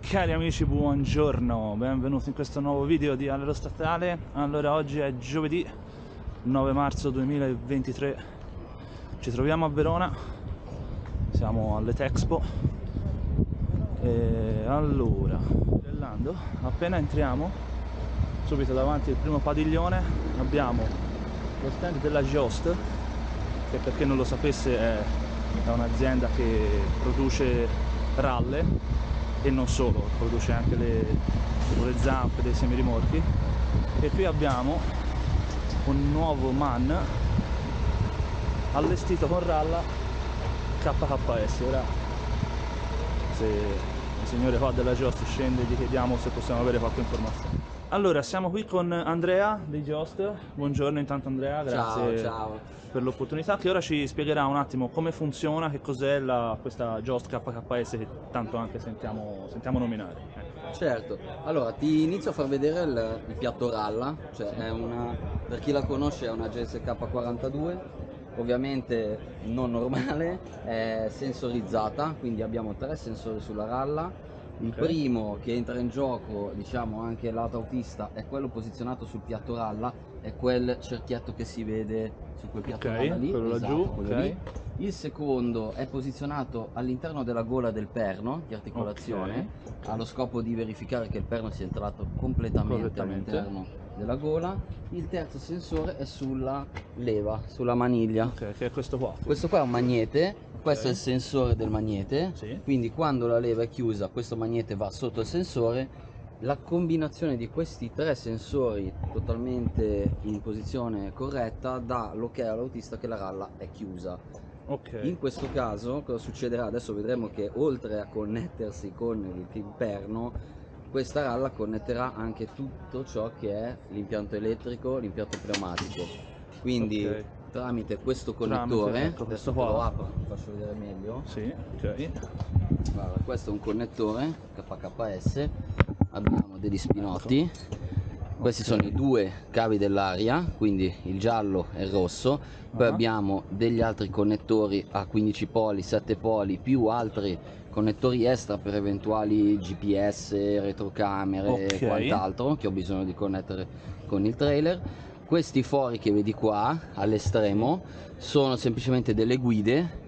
Cari amici, buongiorno, benvenuti in questo nuovo video di Aerostatale. Allora, oggi è giovedì 9 marzo 2023, ci troviamo a Verona, siamo all'Etexpo e allora, appena entriamo, subito davanti al primo padiglione abbiamo lo stand della Jost, che per chi non lo sapesse è un'azienda che produce ralle e non solo, produce anche le zampe dei semirimorchi. E qui abbiamo un nuovo MAN allestito con ralla KKS. Ora, se il signore qua della Jost scende, gli chiediamo se possiamo avere qualche informazione. Allora, siamo qui con Andrea di Jost. Buongiorno intanto Andrea, grazie ciao. per l'opportunità, che ora ci spiegherà un attimo come funziona, che cos'è questa Jost KKS che tanto anche sentiamo nominare. Certo, allora ti inizio a far vedere il piatto ralla, cioè è per chi la conosce è una JSK 42, ovviamente non normale, è sensorizzata, quindi abbiamo 3 sensori sulla ralla. Il primo che entra in gioco, diciamo anche lato autista, è quello posizionato sul piatto ralla, è quel cerchietto che si vede su quel piatto ralla lì, quello esatto, laggiù, quello lì. Il secondo è posizionato all'interno della gola del perno di articolazione, allo scopo di verificare che il perno sia entrato completamente all'interno della gola. Il terzo sensore è sulla leva, sulla maniglia, che è questo qua. questo qua è un magnete. Questo è il sensore del magnete, quindi quando la leva è chiusa questo magnete va sotto il sensore. La combinazione di questi 3 sensori totalmente in posizione corretta dà l'ok all'autista che la ralla è chiusa. In questo caso cosa succederà? Adesso vedremo che oltre a connettersi con il perno, questa ralla connetterà anche tutto ciò che è l'impianto elettrico, l'impianto pneumatico, quindi tramite questo connettore, ecco, questo adesso qua lo apro, vi faccio vedere meglio. Sì, ok. Guarda, questo è un connettore KKS, abbiamo degli spinotti, questi sono i 2 cavi dell'aria, quindi il giallo e il rosso, poi abbiamo degli altri connettori a 15 poli, 7 poli, più altri connettori extra per eventuali GPS, retrocamere e quant'altro che ho bisogno di connettere con il trailer. Questi fori che vedi qua all'estremo sono semplicemente delle guide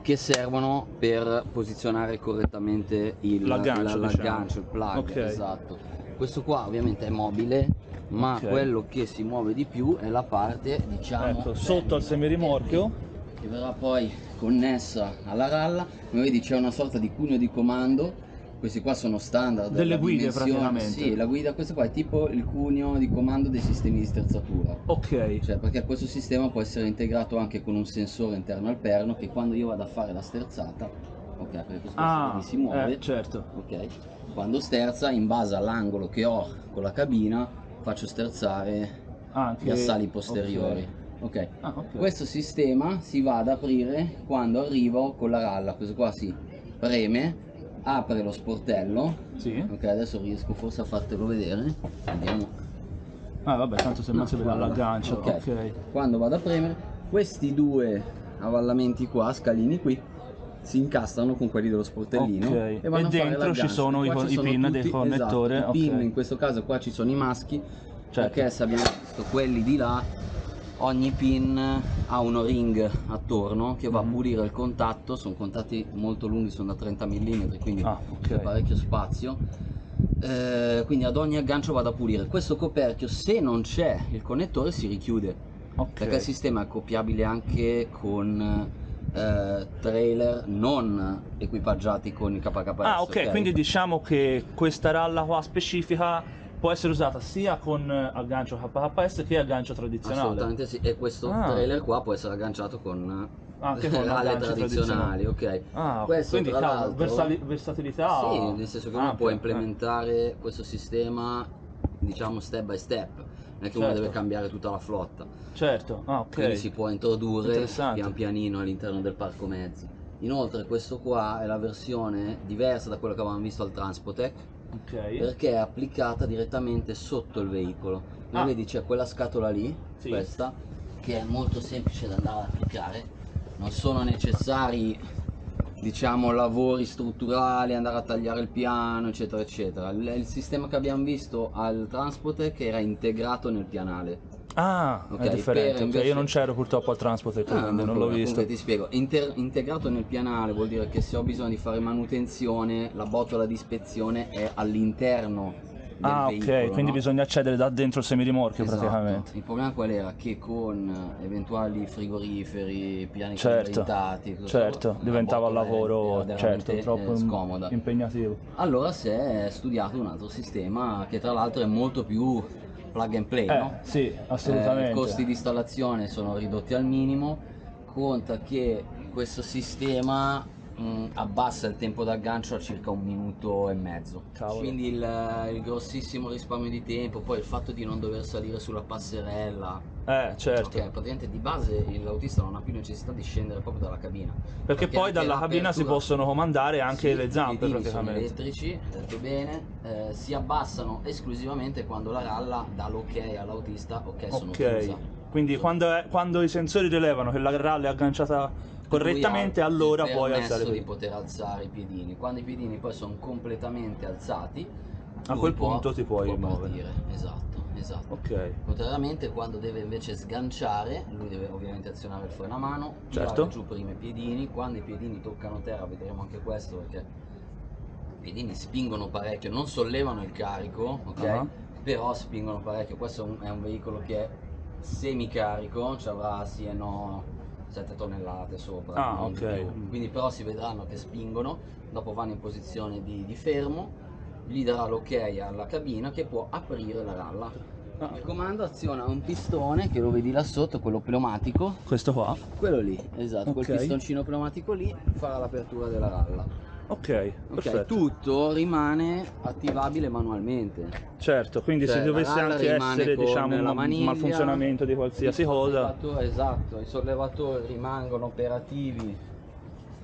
che servono per posizionare correttamente l'aggancio, il plug, esatto. Questo qua ovviamente è mobile, ma quello che si muove di più è la parte, diciamo, sotto al semirimorchio. che verrà poi connessa alla ralla. Come vedi c'è una sorta di cuneo di comando, questi qua sono standard delle la guide dimensione. praticamente. Sì, la guida, questo qua è tipo il cuneo di comando dei sistemi di sterzatura. Ok. Cioè, perché questo sistema può essere integrato anche con un sensore interno al perno, che quando io vado a fare la sterzata, ok, perché questo vedi si muove, certo. ok, quando sterza, in base all'angolo che ho con la cabina, faccio sterzare Anche gli assali posteriori. Ok, ok. questo sistema si va ad aprire quando arrivo con la ralla. Questo qua si preme, apre lo sportello. Sì. Ok, adesso riesco forse a fartelo vedere. Vediamo. Ah vabbè, tanto se non si vede Guarda, all'aggancio. ok. Ok. Quando vado a premere, questi due avvallamenti qua, scalini qui, si incastrano con quelli dello sportellino Ok. e vanno E a fare dentro l'aggancio. ci sono E qua i pin del tutti, connettore. esatto, i pin, Ok. in questo caso qua ci sono i maschi, Certo. perché se abbiamo visto quelli di là, ogni pin ha un ring attorno che va a pulire il contatto. Sono contatti molto lunghi, sono da 30 mm, quindi ok. c'è parecchio spazio. Quindi ad ogni aggancio vado a pulire. Questo coperchio, se non c'è il connettore, si richiude, perché il sistema è accoppiabile anche con trailer non equipaggiati con il KKS. Ah, ok, quindi diciamo che questa ralla qua specifica può essere usata sia con aggancio KKS che aggancio tradizionale. Assolutamente sì, e questo trailer qua può essere agganciato con anche con ralle agganci tradizionali, ok. Questo Quindi tra l'altro versatilità. sì, nel senso che uno può implementare questo sistema, diciamo, step by step, non è che uno deve cambiare tutta la flotta. Certo, ok. Quindi si può introdurre Interessante. pian pianino all'interno del parco mezzi. Inoltre questo qua è la versione diversa da quella che avevamo visto al Transpotec, perché è applicata direttamente sotto il veicolo. Come vedi c'è quella scatola lì, questa, che è molto semplice da andare ad applicare, non sono necessari, diciamo, lavori strutturali, andare a tagliare il piano, eccetera eccetera. Il sistema che abbiamo visto al Transpotec era integrato nel pianale. È differente, invece... io non c'ero purtroppo al Transpotec, quindi non l'ho visto. Comunque ti spiego, integrato nel pianale vuol dire che se ho bisogno di fare manutenzione, la botola di ispezione è all'interno del veicolo, ok, quindi bisogna accedere da dentro il semirimorchio praticamente. Il problema qual era? Che con eventuali frigoriferi, piani Certo, diventava un lavoro troppo scomoda. impegnativo. Allora si è studiato un altro sistema che tra l'altro è molto più plug and play, no? Sì, assolutamente. I costi di installazione sono ridotti al minimo, conta che questo sistema abbassa il tempo d'aggancio a circa 1 minuto e mezzo. Cavolo. Quindi il grossissimo risparmio di tempo, poi il fatto di non dover salire sulla passerella. Certo. Ok, praticamente di base l'autista non ha più necessità di scendere proprio dalla cabina. Perché poi dalla cabina si possono comandare anche le zampe praticamente. Sono elettrici, hai detto bene, si abbassano esclusivamente quando la ralla dà l'ok all'autista, ok, sono chiusa. Quindi quando i sensori rilevano che la ralla è agganciata correttamente, allora puoi alzare. Di poter alzare i piedini. Quando i piedini poi sono completamente alzati, a quel punto ti puoi muovere. Esatto. Ok. Contrariamente, quando deve invece sganciare, lui deve ovviamente azionare il freno a mano, tirare giù prima i piedini. Quando i piedini toccano terra, vedremo anche questo, perché i piedini spingono parecchio, non sollevano il carico, ok? Però spingono parecchio. Questo è un veicolo che è semicarico, ci avrà sì e no 7 tonnellate sopra, non di più. Quindi però si vedranno che spingono, dopo vanno in posizione di fermo, gli darà l'ok alla cabina che può aprire la ralla. Il comando aziona un pistone che lo vedi là sotto, quello pneumatico. Questo qua? Quello lì, esatto, quel pistoncino pneumatico lì farà l'apertura della ralla. Ok, perfetto. Tutto rimane attivabile manualmente. Certo, quindi se dovesse anche essere, diciamo, un malfunzionamento di qualsiasi cosa, esatto, i sollevatori rimangono operativi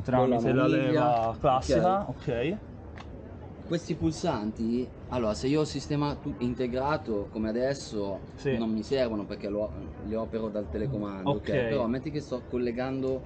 tramite la leva classica, ok. Questi pulsanti, allora, se io ho il sistema integrato come adesso, non mi servono perché li opero dal telecomando, ok? Però metti che sto collegando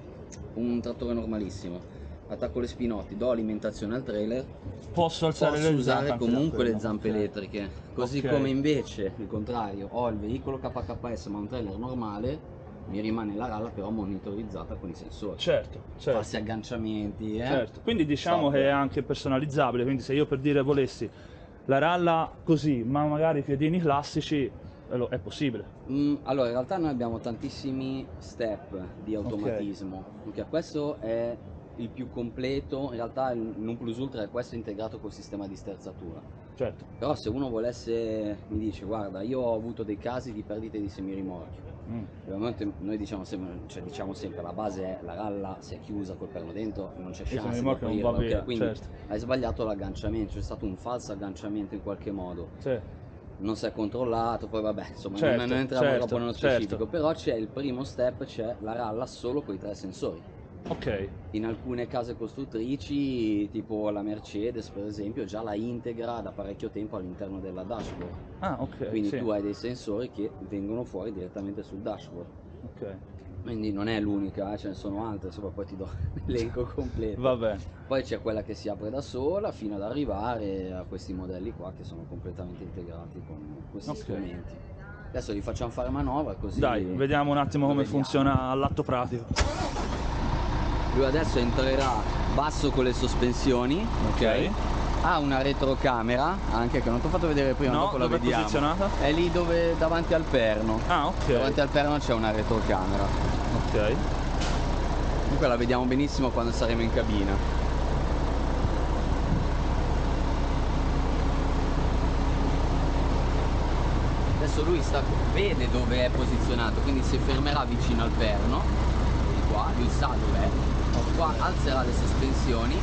un trattore normalissimo, attacco le spinotti, do alimentazione al trailer, posso usare comunque le zampe elettriche, così come invece il contrario, ho il veicolo KKS ma un trailer normale, mi rimane la ralla però monitorizzata con i sensori. Certo. Farsi agganciamenti, Quindi diciamo che è anche personalizzabile, quindi se io per dire volessi la ralla così, ma magari i piedini classici, È possibile. Allora, in realtà noi abbiamo tantissimi step di automatismo. Ok, questo è il più completo, in realtà il non plus ultra è questo integrato col sistema di sterzatura. Certo. Però se uno volesse, mi dice guarda, io ho avuto dei casi di perdite di semirimorchio. Ovviamente noi diciamo sempre la base è la ralla, se è chiusa col perno dentro non c'è chance di non va via, quindi certo. hai sbagliato l'agganciamento, c'è stato un falso agganciamento in qualche modo. Sì. Non si è controllato, poi vabbè, insomma, Certo, non entriamo certo, troppo nello specifico, certo. però c'è il primo step, c'è la ralla solo con i 3 sensori. Ok. In alcune case costruttrici, tipo la Mercedes per esempio, già la integra da parecchio tempo all'interno della dashboard. Ah, ok. Quindi sì. tu hai dei sensori che vengono fuori direttamente sul dashboard. Ok. Quindi non è l'unica, ce ne sono altre, insomma poi ti do l'elenco completo. Va bene. Poi c'è quella che si apre da sola fino ad arrivare a questi modelli qua che sono completamente integrati con questi strumenti. Adesso li facciamo fare manovra così. Dai, vediamo un attimo come funziona all'atto pratico. Lui adesso entrerà basso con le sospensioni, ok? Ha una retrocamera, anche che non ti ho fatto vedere prima, dopo la vediamo. È posizionata? È lì dove davanti al perno. Ah, ok. Davanti al perno c'è una retrocamera. Ok. Comunque la vediamo benissimo quando saremo in cabina. Adesso lui vede dove è posizionato, quindi si fermerà vicino al perno, qua, lui sa dov'è, qua alzerà le sospensioni,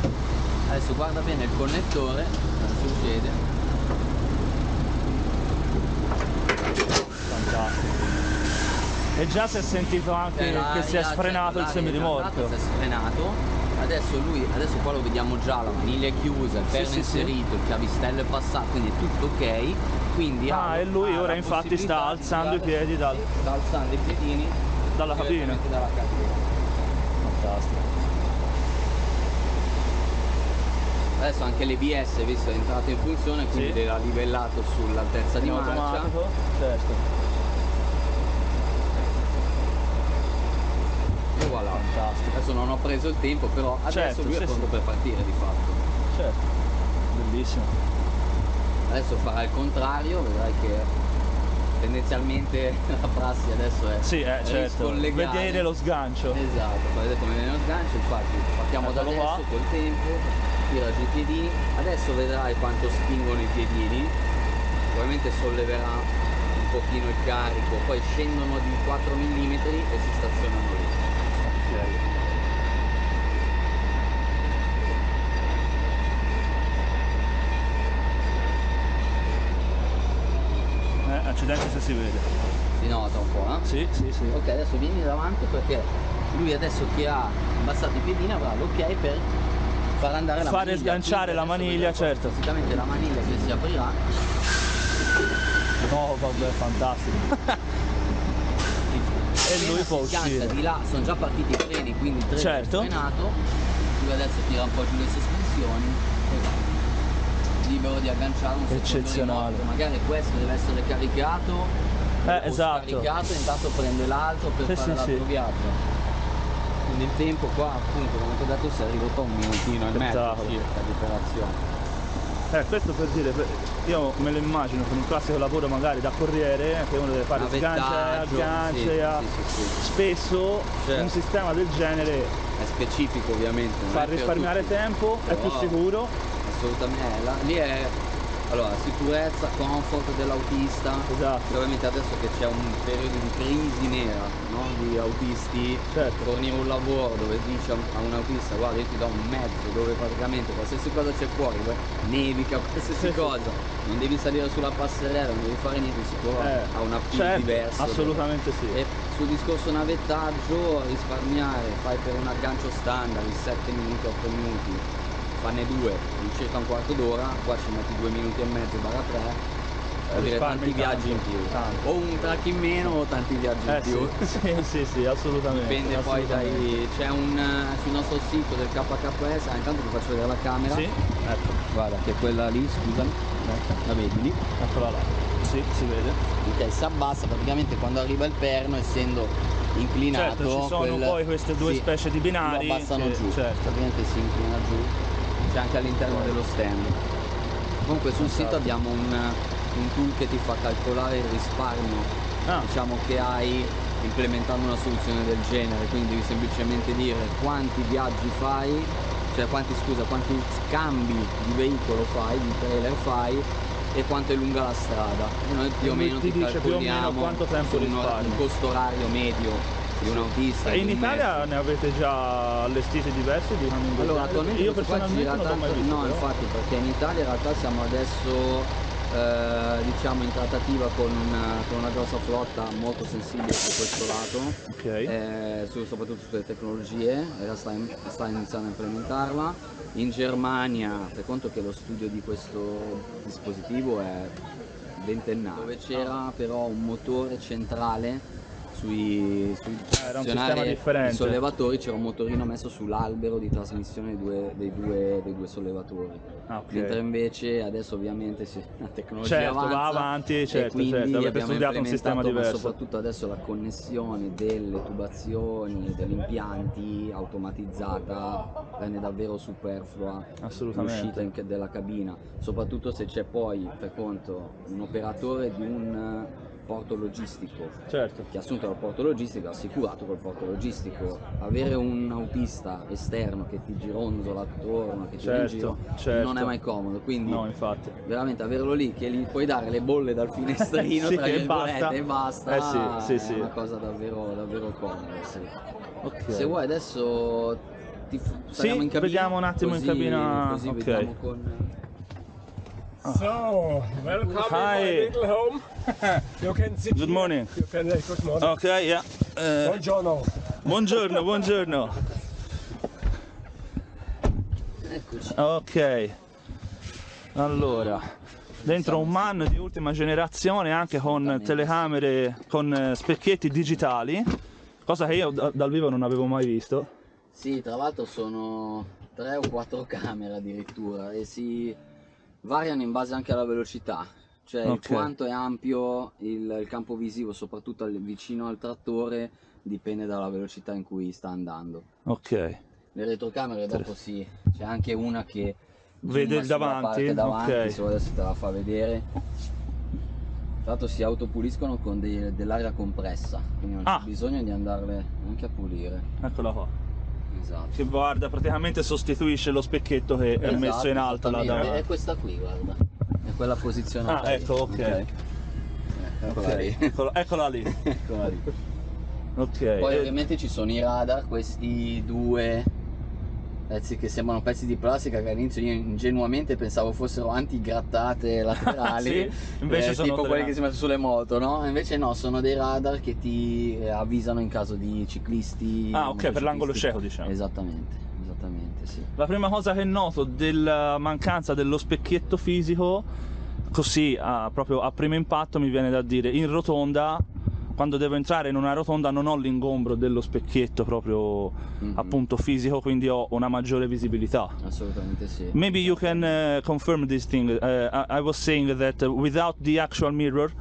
adesso guarda bene il connettore, cosa succede. Fantastico. E già si è sentito anche che si è sfrenato il semirimorchio. Si è sfrenato. Adesso qua lo vediamo già, la maniglia è chiusa, il perno inserito, il chiavistello è passato, quindi è tutto ok. Quindi e lui ora infatti sta alzando i piedi sta alzando i piedini dalla cabina. Fantastico. Adesso anche l'EBS, visto è entrato in funzione, quindi l'ha livellato sull'altezza di marcia. Certo. E voilà. Fantastico. Adesso non ho preso il tempo, però adesso lui è pronto per partire di fatto. Certo. Bellissimo. Adesso farà il contrario, vedrai che tendenzialmente la prassi adesso è certo. Vedere lo sgancio. Esatto, vedete come viene lo sgancio, infatti partiamo da adesso col tempo, tira giù i piedini, adesso vedrai quanto spingono i piedini, probabilmente solleverà un pochino il carico, poi scendono di 4 mm e si stazionano lì. Okay. Accidenti se si vede. Si nota un po', eh? Sì. Ok, adesso vieni davanti perché lui adesso che ha abbassato i piedini avrà l'ok per far andare la maniglia. Fare sganciare la maniglia, certo. Basicamente la maniglia che si aprirà. No, vabbè, fantastico. E lui può uscire. Di là sono già partiti i freni, quindi il treno è frenato. Lui adesso tira un po' giù le sospensioni. Libero di agganciare un eccezionale. Magari questo deve essere caricato, esatto. Caricato e intanto prende l'altro per fare l'altro viaggio. Quindi il tempo qua, appunto, come ti ho detto, si è ridotto a un minutino e mezzo circa di operazione. Questo per dire, io me lo immagino con un classico lavoro magari da corriere, che uno deve fare aggancia, spesso un sistema del genere è specifico ovviamente. Fa risparmiare tempo, è più sicuro. Assolutamente, lì è sicurezza, comfort dell'autista. Esatto. Ovviamente adesso che c'è un periodo di crisi nera, no? Di autisti, fornire un lavoro dove dice a un autista guarda io ti do un mezzo dove praticamente qualsiasi cosa c'è fuori, nevica, qualsiasi cosa, non devi salire sulla passerella, non devi fare niente, sicuro ha un appeal diverso. Assolutamente sì. E sul discorso navettaggio risparmiare, fai per un aggancio standard di 7 minuti, 8 minuti, fanne 2 in circa un quarto d'ora, qua ci metti 2 minuti e mezzo barra 3, vuol dire tanti viaggi in più, o un track in meno o tanti viaggi in più. Sì, assolutamente. Dipende poi c'è sul nostro sito del KKS, intanto vi faccio vedere la camera. Sì, ecco. Guarda che è quella lì, scusami, la vedi lì? Eccola là, sì, si vede. Ok, si abbassa praticamente quando arriva il perno, essendo inclinato. Certo, ci sono poi queste due specie di binari. Lo abbassano giù, praticamente si inclina giù. C'è anche all'interno dello stand. Comunque sul sito abbiamo un tool che ti fa calcolare il risparmio, diciamo, che hai implementando una soluzione del genere, quindi devi semplicemente dire quanti viaggi fai, cioè quanti scambi di veicolo fai, di trailer fai e quanto è lunga la strada, e noi più o meno ti dice più o meno calcoliamo quanto tempo risparmi. un costo orario medio di un autista. In di un Italia mezzo. ne avete già allestiti diversi di camion del Allora genere? attualmente Io questo qua personalmente gira non l'ho mai tanto, visto. no però. infatti, perché in Italia in realtà siamo adesso diciamo in trattativa con una grossa flotta molto sensibile su questo lato, Ok. soprattutto sulle tecnologie, e sta iniziando a implementarla. In Germania, per conto che lo studio di questo dispositivo è ventennale, dove c'era però un motore centrale sui Era un sistema differente. i sollevatori, c'era un motorino messo sull'albero di trasmissione dei due sollevatori. Ok. Mentre invece adesso ovviamente la tecnologia Certo, avanza, va avanti, e certo, quindi certo. Avete abbiamo studiato un sistema implementato, ma diverso. soprattutto adesso la connessione delle tubazioni, degli impianti automatizzata rende davvero superflua Assolutamente. l'uscita della cabina, soprattutto se c'è poi, per conto, un operatore di un porto logistico Certo. che ha assunto dal porto logistico, assicurato col porto logistico. Avere un autista esterno che ti gironzola attorno, che ti va in giro, certo. non è mai comodo, quindi No, infatti. veramente averlo lì che gli puoi dare le bolle dal finestrino Sì, tra e virgolette basta. e basta, Sì, è sì. una cosa davvero, davvero comoda, sì. Ok. Se vuoi adesso saliamo in cabina, vediamo un attimo in cabina. così Ok. vediamo con... So, welcome in Hi. my little home. You can sit Good here. morning. You can, good morning. Ok, yeah. Buongiorno. Buongiorno, buongiorno. Eccoci. Ok. Allora, dentro un MAN di ultima generazione, anche con telecamere, con specchietti digitali, cosa che io dal vivo non avevo mai visto. Sì, tra l'altro sono 3 o 4 camere addirittura e si variano in base anche alla velocità, cioè il quanto è ampio il campo visivo, soprattutto vicino al trattore, dipende dalla velocità in cui sta andando. Ok. Le retrocamere dopo sì, c'è anche una che Vede il sulla davanti? parte davanti, Ok. se adesso te la fa vedere. Tra l'altro si autopuliscono con dell'aria compressa, quindi non c'è bisogno di andarle anche a pulire. Eccola qua. Esatto. Che guarda, praticamente sostituisce lo specchietto che è messo in alto là davanti. È questa qui, guarda. È quella posizionata. Ecco, ok. Eccola lì. Eccola lì. Eccola lì. Ok. Poi ovviamente ci sono i radar, questi due pezzi che sembrano pezzi di plastica, che all'inizio io ingenuamente pensavo fossero antigrattate laterali, sì, invece sono tipo quelli che si mettono sulle moto, no? Invece no, sono dei radar che ti avvisano in caso di ciclisti. Ok, per l'angolo cieco, diciamo. Esattamente, esattamente, sì. La prima cosa che noto della mancanza dello specchietto fisico, così proprio a primo impatto mi viene da dire, in rotonda, quando devo entrare in una rotonda non ho l'ingombro dello specchietto proprio appunto fisico, quindi ho una maggiore visibilità. Assolutamente sì. Maybe you can confirm this thing. I was saying that without the actual mirror,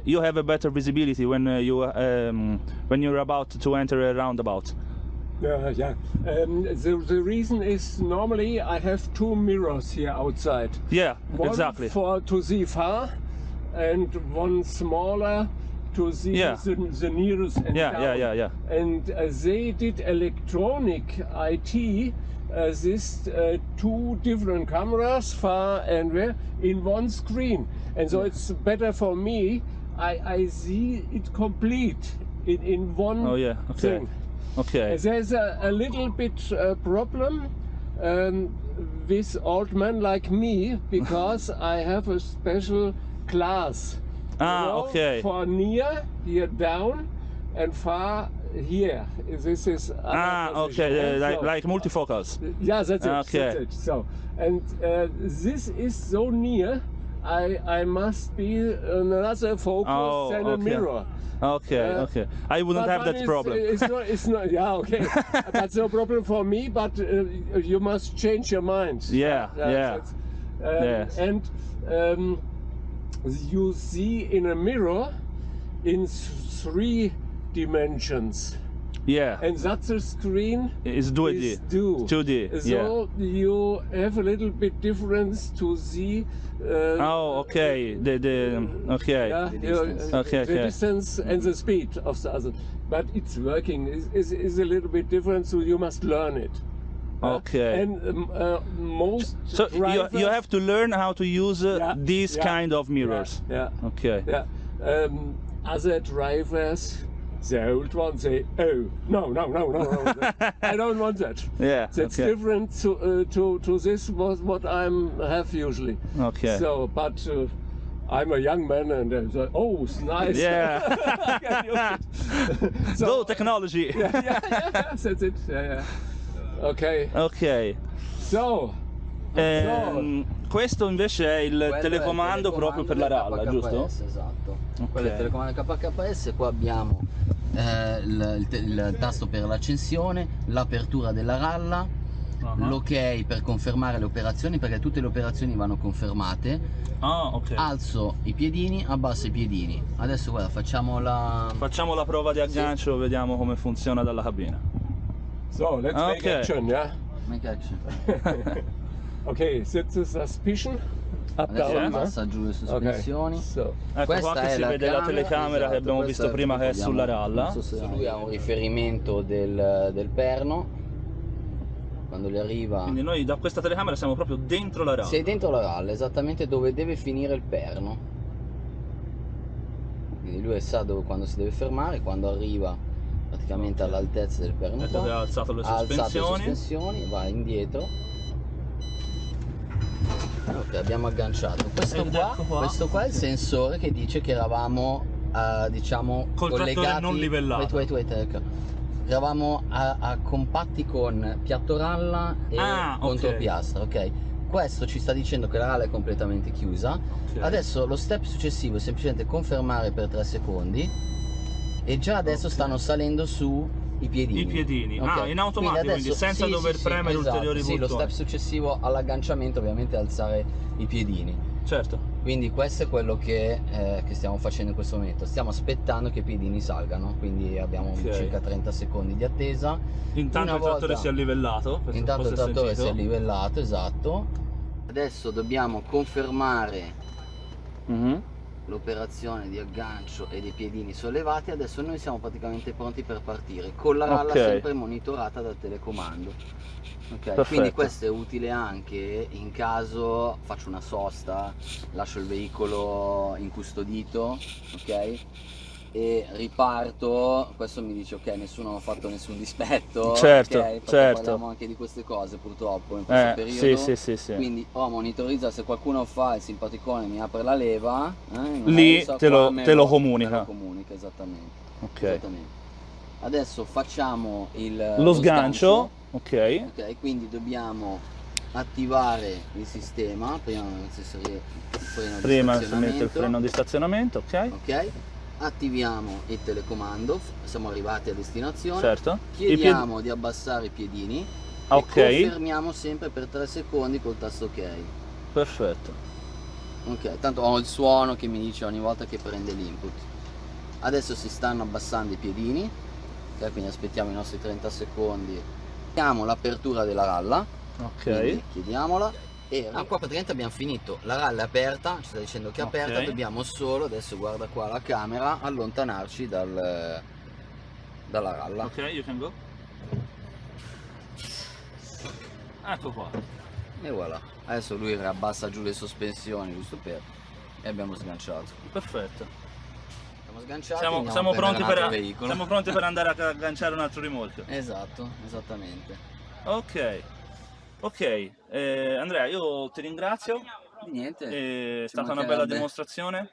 you have a better visibility when you're about to enter a roundabout. Yeah. The reason is normally I have 2 mirrors here outside. Yeah, One exactly. to see far, and one smaller to see the nearest and down. Yeah. And they did electronic IT. This 2 different cameras, far and where, in one screen, and so it's better for me. I see it complete in one thing. Okay. There's a little bit problem with old men like me, because I have a special class. Okay. For near, here down, and far here. This is okay. Like multifocals. Yeah, that's it. Okay. That's it. So, and this is so near. I must be another focus than a mirror. Okay. I wouldn't have that problem. It's not. Yeah, okay. That's no problem for me. But you must change your mind. Yeah. And you see in a mirror in 3 dimensions. Yeah. And that's the screen Is 2D. is 2D. So you have a little bit difference to see. Oh, okay. Okay. Yeah, Okay, the okay. distance and the speed of the other, but it's working is a little bit different. So you must learn it. Okay. And most So you drivers, have to learn how to use these kind of mirrors. Yeah. Okay. Yeah. Other drivers, the old ones say, "Oh, no, I don't want that." Yeah. That's okay. different to this what I'm have usually. Okay. So, but I'm a young man and so, oh, it's nice. Yeah. I can use it. Go technology. yeah, that's it. Yeah. Okay. Ok. So. Questo invece è il Quello telecomando è il proprio per la telecomando ralla, del giusto? KKS, esatto. Ok. Quello è il telecomando KKS, qua abbiamo il tasto per l'accensione, l'apertura della ralla, l'ok per confermare le operazioni, perché tutte le operazioni vanno confermate. Ah, ok. Alzo i piedini, abbasso i piedini. Adesso guarda, facciamo la prova di aggancio, vediamo come funziona dalla cabina. So, let's make action, yeah? make action. Ok, set the suspicion. Up, Adesso down, abbassa giù le sospensioni. So. Ecco Questa qua che è si la vede la camera, telecamera esatto, che abbiamo questa visto prima che è sulla non ralla. so se lui ha un riferimento del perno quando gli arriva. Quindi noi da questa telecamera siamo proprio dentro la ralla. Sei dentro la ralla, esattamente dove deve finire il perno. Quindi lui sa dove, quando si deve fermare, quando arriva praticamente all'altezza del perno. Ecco che ha alzato le Ha alzato le sospensioni. sospensioni, va indietro. Ok, abbiamo agganciato. Questo qua è il sensore che dice che eravamo diciamo Col trattore collegati, non livellato. wait, ecco. Eravamo a compatti con piatto ralla e contropiastra, ok? Questo ci sta dicendo che la ralla è completamente chiusa. Okay. Adesso lo step successivo è semplicemente confermare per 3 secondi e già adesso stanno salendo su i piedini. I piedini, okay. In automatico, quindi senza dover premere ulteriori bottoni. Sì, lo step successivo all'agganciamento ovviamente è alzare i piedini. Certo. Quindi questo è quello che stiamo facendo in questo momento. Stiamo aspettando che i piedini salgano, quindi abbiamo circa 30 secondi di attesa. Intanto il trattore si è livellato. Intanto il trattore si è livellato, esatto. Adesso dobbiamo confermare l'operazione di aggancio e dei piedini sollevati. Adesso noi siamo praticamente pronti per partire con la ralla sempre monitorata dal telecomando. Quindi questo è utile anche in caso faccio una sosta, lascio il veicolo incustodito, ok? E riparto, questo mi dice ok, nessuno ha fatto nessun dispetto, certo, okay? certo. Parliamo anche di queste cose purtroppo in questo periodo, sì. Quindi monitorizza, se qualcuno fa il simpaticone, mi apre la leva, lì te lo comunica. Esattamente. Esattamente. Adesso facciamo lo sgancio. Ok, quindi dobbiamo attivare il sistema prima si mette il freno di stazionamento, ok. Attiviamo il telecomando, siamo arrivati a destinazione, certo. Chiediamo di abbassare i piedini e confermiamo sempre per 3 secondi col tasto ok. Perfetto. Ok, tanto ho il suono che mi dice ogni volta che prende l'input. Adesso si stanno abbassando i piedini, ok, quindi aspettiamo i nostri 30 secondi. Chiediamo l'apertura della ralla, ok, chiediamola e qua praticamente abbiamo finito, la ralla è aperta, ci sta dicendo che è aperta, dobbiamo solo, adesso guarda qua la camera, allontanarci dalla ralla. Ok, you can go. Ecco qua. E voilà, adesso lui abbassa giù le sospensioni giusto per, e abbiamo sganciato. Perfetto. Abbiamo sganciato, siamo pronti per andare a agganciare un altro rimorchio. Esatto, esattamente. Ok, Andrea, io ti ringrazio. Niente. È stata una bella dimostrazione.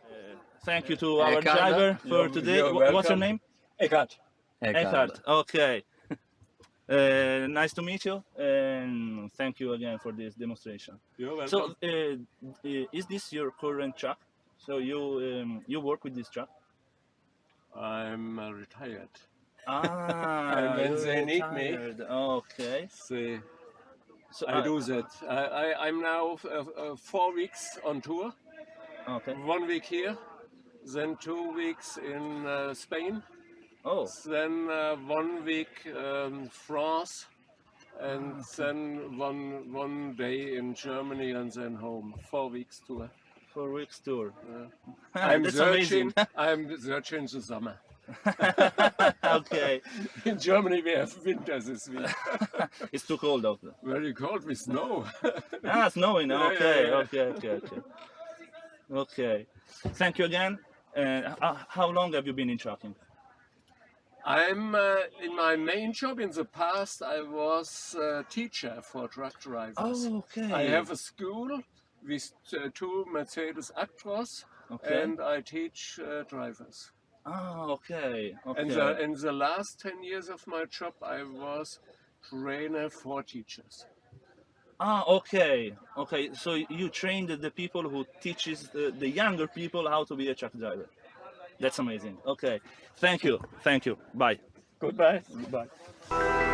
Thank you to our driver for today. What's your name? Eckhart. Okay. Nice to meet you, and thank you again for this demonstration. You're welcome. So, is this your current truck? So you work with this truck? I'm retired. And when they need me, okay. So I do that. I'm now 4 weeks on tour. Okay. 1 week here, then 2 weeks in Spain, Oh, then 1 week France, and then one day in Germany, and then home. 4 weeks tour. 4 weeks tour. I'm That's I'm searching the summer. Okay. In Germany we have winter this week. It's too cold out there. Very cold with snow. Ah, snowing. Yeah, Okay, yeah, okay. Okay. Thank you again. How long have you been in trucking? I'm in my main job in the past. I was a teacher for truck drivers. Oh, okay. I have a school with 2 Mercedes Actros, Okay. and I teach drivers. Ah, okay. And Okay. in the last 10 years of my job, I was trainer for teachers. Ah, okay. Okay. So you trained the people who teaches the younger people how to be a truck driver. That's amazing. Okay. Thank you. Thank you. Bye. Goodbye. Bye.